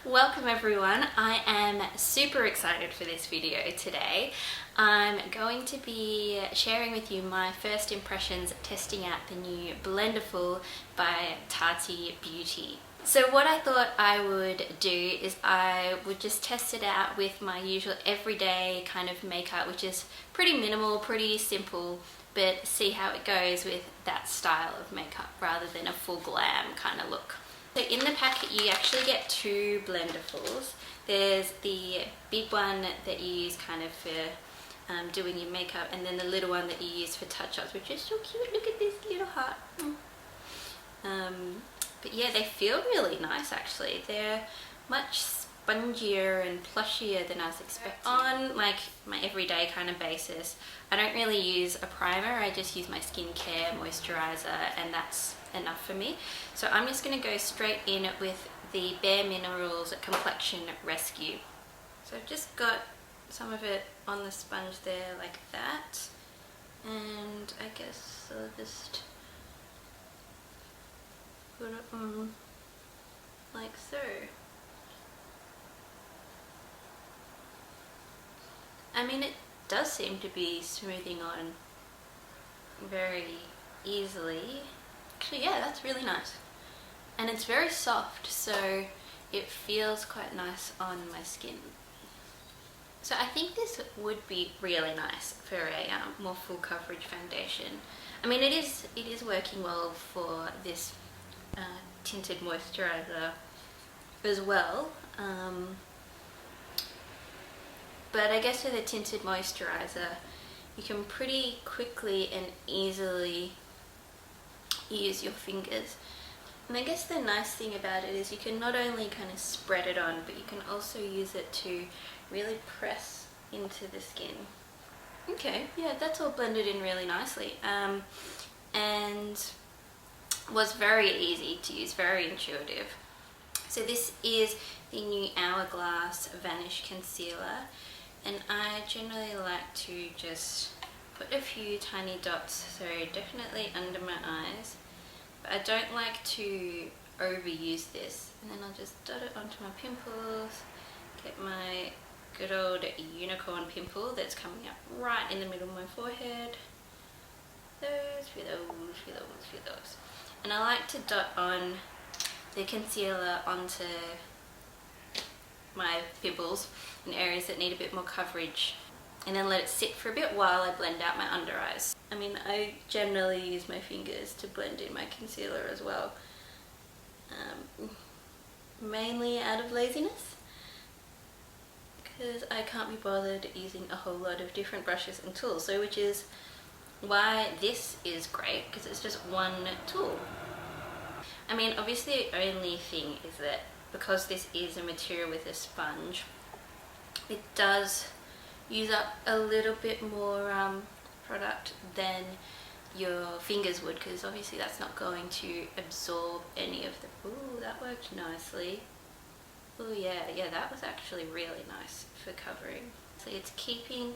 Welcome everyone. I am super excited for this video today. I'm going to be sharing with you my first impressions testing out the new Blendiful by Tati Beauty. So what I thought I would do is I would just test it out with my usual everyday kind of makeup, which is pretty minimal, pretty simple, but see how it goes with that style of makeup rather than a full glam kind of look. So in the packet you actually get two Blendifuls. There's the big one that you use kind of for doing your makeup, and then the little one that you use for touch-ups, which is so cute. Look at this little heart. But yeah, they feel really nice actually. They're much spongier and plushier than I was expecting. On like my everyday kind of basis, I don't really use a primer. I just use my skincare moisturizer, and that's enough for me. So I'm just going to go straight in with the Bare Minerals Complexion Rescue. So I've just got some of it on the sponge there like that, and I guess I'll just put it on like so. I mean, it does seem to be smoothing on very easily. Actually, yeah, that's really nice. And it's very soft, so it feels quite nice on my skin. So I think this would be really nice for a more full coverage foundation. I mean, it is working well for this tinted moisturizer as well. But I guess with a tinted moisturizer, you can pretty quickly and easily use your fingers. And I guess the nice thing about it is you can not only kind of spread it on, but you can also use it to really press into the skin. Okay, yeah, that's all blended in really nicely. And was very easy to use, very intuitive. So this is the new Hourglass Vanish Concealer, and I generally like to just put a few tiny dots, so definitely under my eyes, but I don't like to overuse this. And then I'll just dot it onto my pimples, get my good old unicorn pimple that's coming up right in the middle of my forehead. Those. And I like to dot on the concealer onto my pimples in areas that need a bit more coverage, and then let it sit for a bit while I blend out my under eyes. I mean, I generally use my fingers to blend in my concealer as well, mainly out of laziness, because I can't be bothered using a whole lot of different brushes and tools, so which is why this is great, because it's just one tool. I mean, obviously the only thing is that because this is a material with a sponge, it does use up a little bit more product than your fingers would, because obviously that's not going to absorb any of the... Ooh, that worked nicely. Oh yeah, that was actually really nice for covering. So it's keeping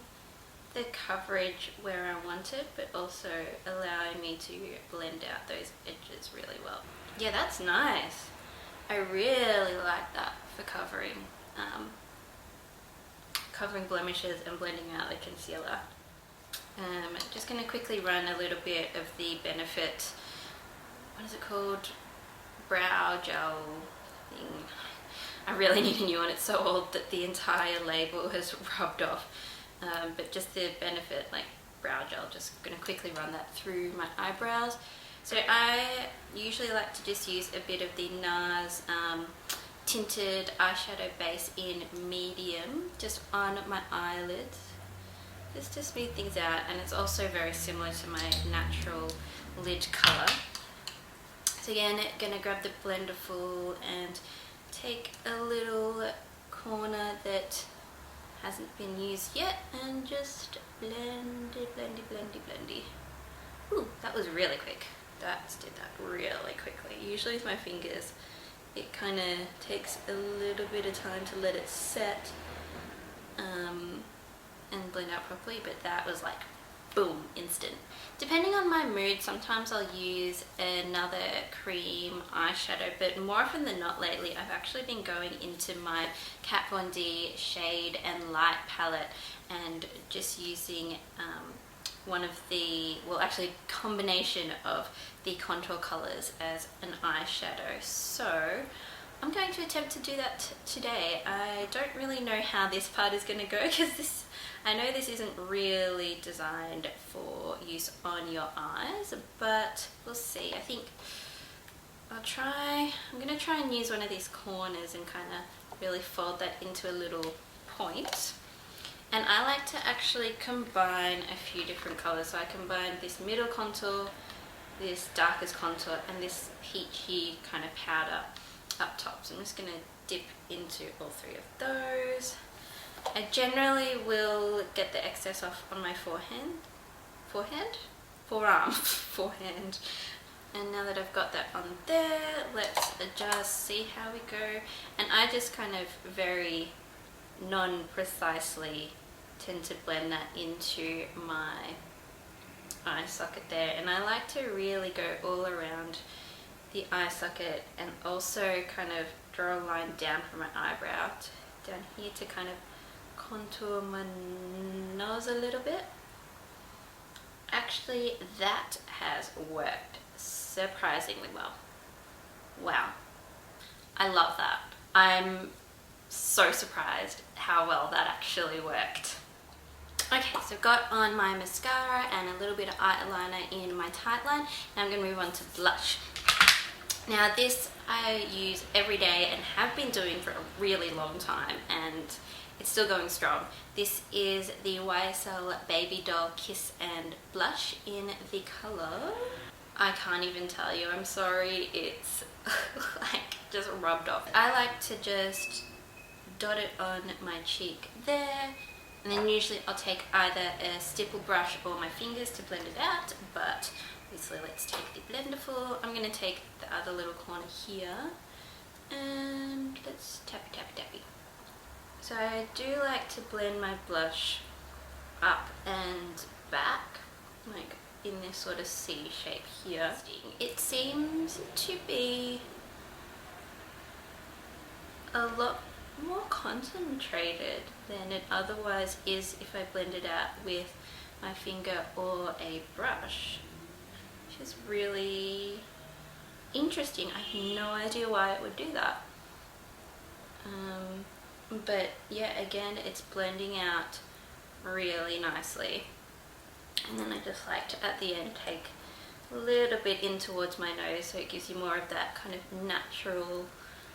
the coverage where I want it, but also allowing me to blend out those edges really well. Yeah, that's nice. I really like that for covering blemishes and blending out the concealer. Just going to quickly run a little bit of the Benefit, what is it called, brow gel thing. I really need a new one. It's so old that the entire label has rubbed off. But just the Benefit like brow gel, just going to quickly run that through my eyebrows. So I usually like to just use a bit of the NARS tinted eyeshadow base in medium just on my eyelids, just to smooth things out, and it's also very similar to my natural lid colour. So again, going to grab the Blendiful and take a little corner that hasn't been used yet and just blendy. Ooh, that was really quick. That did that really quickly. Usually with my fingers it kind of takes a little bit of time to let it set and blend out properly, but that was like boom, instant. Depending on my mood, sometimes I'll use another cream eyeshadow, but more often than not lately, I've actually been going into my Kat Von D Shade and Light palette and just using one of the, well, actually combination of the contour colors as an eyeshadow. So I'm going to attempt to do that today. I don't really know how this part is going to go because I know this isn't really designed for use on your eyes, but we'll see. I think I'm going to try and use one of these corners and kind of really fold that into a little point. And I like to actually combine a few different colors. So I combine this middle contour, this darkest contour, and this peachy kind of powder up top. So I'm just going to dip into all three of those. I generally will get the excess off on my forearm. And now that I've got that on there, let's adjust, see how we go. And I just kind of very non-precisely tend to blend that into my eye socket there. And I like to really go all around the eye socket and also kind of draw a line down from my eyebrow down here to kind of contour my nose a little bit. Actually, that has worked surprisingly well. Wow, I love that. I'm so surprised how well that actually worked. Okay, so I've got on my mascara and a little bit of eyeliner in my tight line. Now I'm going to move on to blush. Now this I use every day and have been doing for a really long time, and it's still going strong. This is the YSL Baby Doll Kiss and Blush in the color, I can't even tell you, I'm sorry, it's like just rubbed off. I like to just dot it on my cheek there, and then usually I'll take either a stipple brush or my fingers to blend it out, but obviously let's take the Blendiful. I'm going to take the other little corner here and let's tappy tappy tappy. So I do like to blend my blush up and back, like in this sort of C shape here. It seems to be a lot more concentrated than it otherwise is if I blend it out with my finger or a brush, which is really interesting. I have no idea why it would do that. But yeah, again, it's blending out really nicely. And then I just like to, at the end, take a little bit in towards my nose so it gives you more of that kind of natural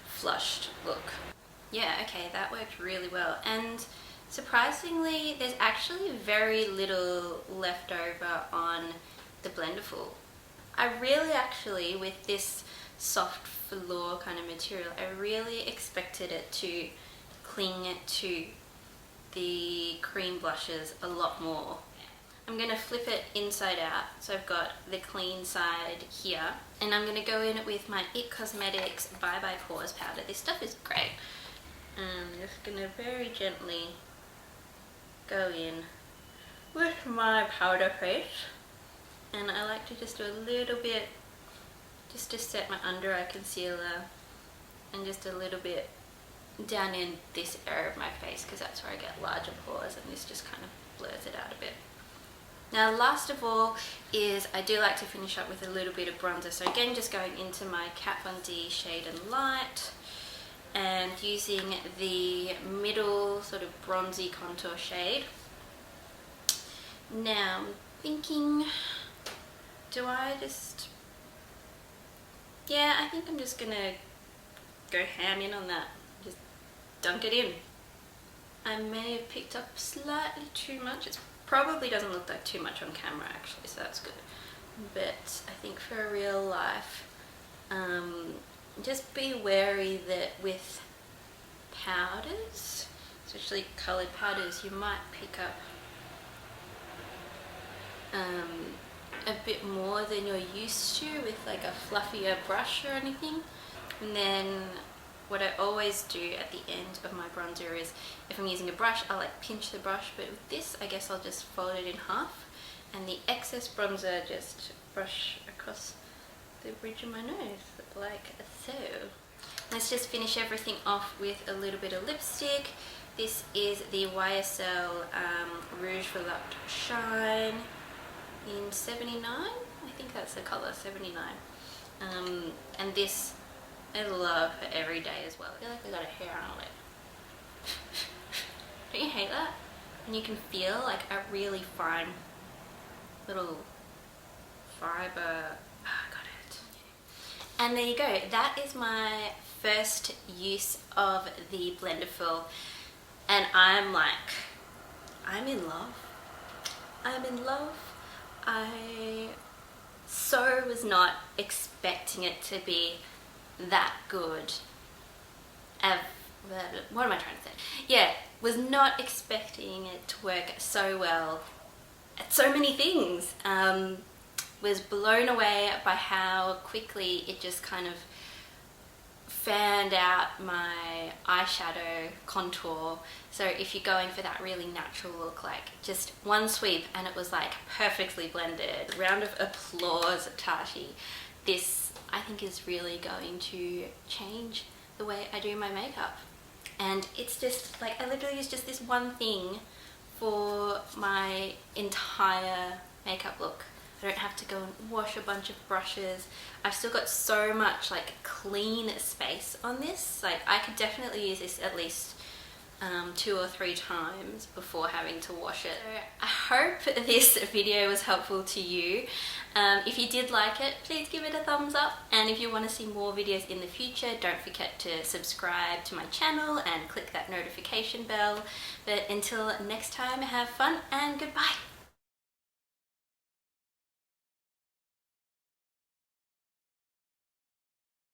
flushed look. Yeah, okay, that worked really well. And surprisingly, there's actually very little left over on the Blendiful. I really actually, with this soft velour kind of material, I really expected it to cling to the cream blushes a lot more. I'm going to flip it inside out, so I've got the clean side here, and I'm going to go in with my IT Cosmetics Bye Bye Pores powder. This stuff is great. I'm just going to very gently go in with my powder face, and I like to just do a little bit just to set my under eye concealer, and just a little bit down in this area of my face because that's where I get larger pores, and this just kind of blurs it out a bit. Now last of all is I do like to finish up with a little bit of bronzer, so again just going into my Kat Von D Shade and Light and using the middle sort of bronzy contour shade. Now I'm thinking, do I just, yeah, I think I'm just gonna go ham in on that, just dunk it in. I may have picked up slightly too much. It probably doesn't look like too much on camera actually, so that's good. But I think for real life, just be wary that with powders, especially coloured powders, you might pick up a bit more than you're used to with like a fluffier brush or anything. And then what I always do at the end of my bronzer is, if I'm using a brush, I'll like pinch the brush, but with this I guess I'll just fold it in half and the excess bronzer just brush across the bridge of my nose like so. Let's just finish everything off with a little bit of lipstick. This is the YSL Rouge Volupte Shine in 79. I think that's the colour, 79. And this I love for every day as well. I feel like I got a hair on my lip. Don't you hate that? And you can feel like a really fine little fibre. Oh, got it. And there you go. That is my first use of the Blendiful. And I'm like, I'm in love. I'm in love. I so was not expecting it to be that good. What am I trying to say? Yeah, was not expecting it to work so well at so many things. Was blown away by how quickly it just kind of fanned out my eyeshadow contour. So if you're going for that really natural look, like just one sweep and it was like perfectly blended. Round of applause, Tati. This I think is really going to change the way I do my makeup. And it's just like, I literally use just this one thing for my entire makeup look. I don't have to go and wash a bunch of brushes. I've still got so much like clean space on this. Like I could definitely use this at least 2 or 3 times before having to wash it. So I hope this video was helpful to you. If you did like it, please give it a thumbs up. And if you want to see more videos in the future, don't forget to subscribe to my channel and click that notification bell. But until next time, have fun and goodbye.